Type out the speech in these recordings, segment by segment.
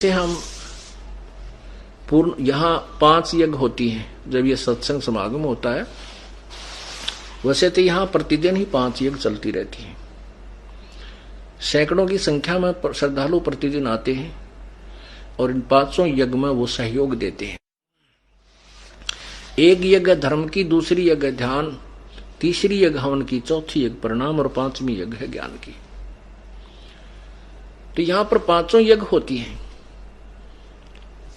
से हम पूर्ण यहाँ 5 यज्ञ होती हैं जब ये सत्संग समागम होता है। वैसे तो यहाँ प्रतिदिन ही 5 यज्ञ चलती रहती हैं। सैकड़ों की संख्या में श्रद्धालु प्रतिदिन आते हैं और इन 500 यज्ञ में वो सहयोग देते हैं। एक यज्ञ धर्म की, दूसरी यज्ञ ध्यान, तीसरी यज्ञ हवन की, चौथी यज्ञ प्रणाम और 5वीं यज्ञ है ज्ञान की। तो यहाँ पर 500 यज्ञ होती हैं।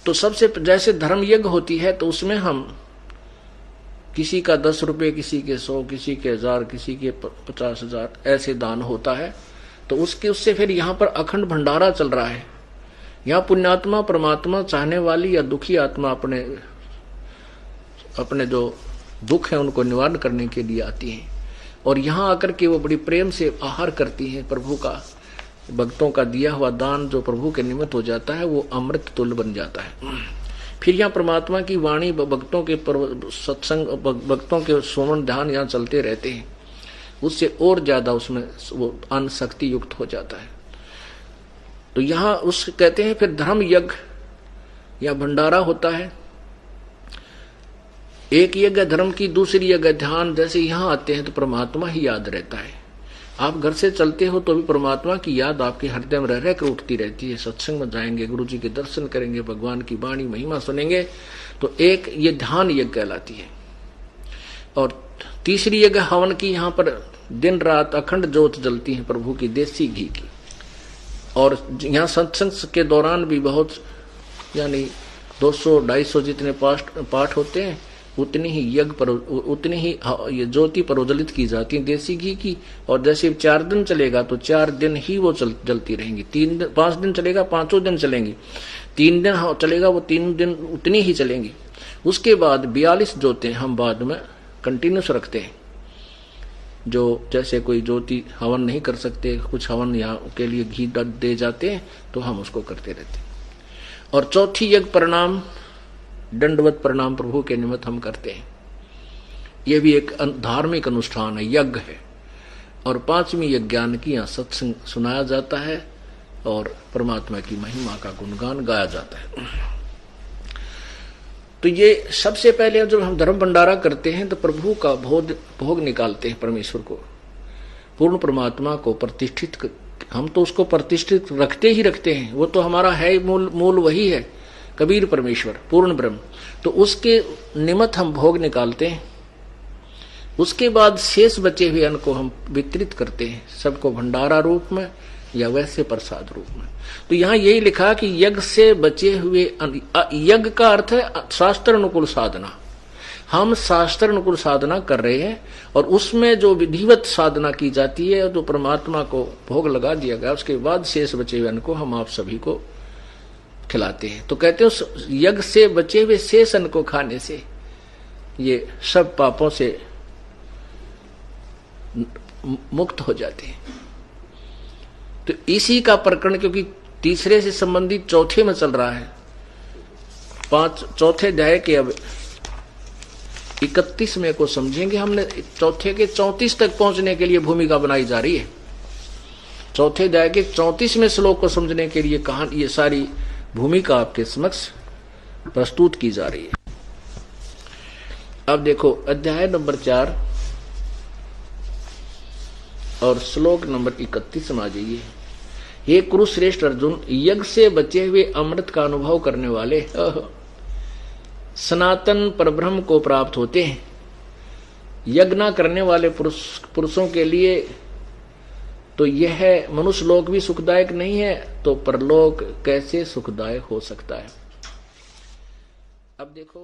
तो सबसे जैसे धर्म यज्ञ होती है तो उसमें हम किसी का 10 रुपए, किसी के 100, किसी के 1000, किसी के 50,000 ऐसे दान होता है। तो उससे फिर यहाँ पर अखंड भंडारा चल रहा है। यहाँ पुण्यात्मा परमात्मा चाहने वाली या दुखी आत्मा अपने जो दुख है उनको निवारण करने के लिए आती हैं और यहाँ आकर के वो बड़ी प्रेम से आहार करती हैं। प्रभु का, भक्तों का दिया हुआ दान जो प्रभु के निमित्त हो जाता है वो अमृत तुल्य बन जाता है। फिर यहाँ परमात्मा की वाणी, भक्तों के सत्संग, भक्तों के सुमन ध्यान यहाँ चलते रहते हैं। उससे और ज्यादा उसमें वो अन्न शक्ति युक्त हो जाता है। तो यहाँ उस कहते हैं फिर धर्म यज्ञ या भंडारा होता है। एक यज्ञ धर्म की, दूसरी यज्ञ ध्यान। जैसे यहाँ आते हैं तो परमात्मा ही याद रहता है। आप घर से चलते हो तो भी परमात्मा की याद आपके हृदय में रह कर उठती रहती है। सत्संग में जाएंगे, गुरु जी के दर्शन करेंगे, भगवान की वाणी महिमा सुनेंगे तो एक ये ध्यान यज्ञ कहलाती है। और तीसरी यज्ञ हवन की, यहाँ पर दिन रात अखंड ज्योत जलती है प्रभु की देसी घी की। और यहाँ सत्संग के दौरान भी बहुत यानी 200-250 जितने पाठ होते हैं उतनी ही यज्ञ पर, उतनी ही ये ज्योति प्रोज्वलित की जाती है देसी घी की। और जैसे 4 दिन चलेगा तो 4 दिन ही वो जलती रहेंगी। 5 दिन चलेगा, 5 दिन चलेंगी। 3 दिन चलेगा वो 3 दिन उतनी ही चलेंगी। उसके बाद 42 ज्योतें हम बाद में कंटिन्यूस रखते हैं। जो जैसे कोई ज्योति हवन नहीं कर सकते, कुछ हवन यहाँ के लिए घी दे जाते हैं तो हम उसको करते रहते हैं। और चौथी यज्ञ प्रणाम, दंडवत प्रणाम प्रभु के निमित्त हम करते हैं। यह भी एक धार्मिक अनुष्ठान है, यज्ञ है। और 5वीं यज्ञ ज्ञान की, यहाँ सत्संग सुनाया जाता है और परमात्मा की महिमा का गुणगान गाया जाता है। तो ये सबसे पहले जब हम धर्म भंडारा करते हैं तो प्रभु का भोग निकालते हैं। परमेश्वर को, पूर्ण परमात्मा को प्रतिष्ठित, हम तो उसको प्रतिष्ठित रखते ही रखते हैं। वो तो हमारा है, मूल वही है, कबीर परमेश्वर, पूर्ण ब्रह्म। तो उसके निमित्त हम भोग निकालते हैं। उसके बाद शेष बचे हुए अन्न को हम वितरित करते हैं, सबको भंडारा रूप में या वैसे प्रसाद रूप में। तो यहाँ यही लिखा कि यज्ञ से बचे हुए, यज्ञ का अर्थ है शास्त्र अनुकूल साधना। हम शास्त्र अनुकूल साधना कर रहे हैं और उसमें जो विधिवत साधना की जाती है, जो परमात्मा को भोग लगा दिया गया, उसके बाद शेष बचे हुए अन्न को हम आप सभी को खिलाते हैं। तो कहते हैं उस यज्ञ से बचे हुए शेष अन्न को खाने से ये सब पापों से मुक्त हो जाते हैं। तो इसी का प्रकरण, क्योंकि तीसरे से संबंधित चौथे में चल रहा है, चौथे अध्याय के अब 31वें को समझेंगे। हमने चौथे के 34 तक पहुंचने के लिए भूमिका बनाई जा रही है। चौथे अध्याय के 34वें श्लोक को समझने के लिए कहानी, ये सारी भूमिका आपके समक्ष प्रस्तुत की जा रही है। अब देखो अध्याय नंबर 4 और श्लोक नंबर 31 में आ जाइए। हे कुरुश्रेष्ठ अर्जुन, यज्ञ से बचे हुए अमृत का अनुभव करने वाले सनातन परब्रह्म को प्राप्त होते हैं। यज्ञ न करने वाले पुरुषों के लिए तो यह मनुष्य लोक भी सुखदायक नहीं है, तो परलोक कैसे सुखदायक हो सकता है। अब देखो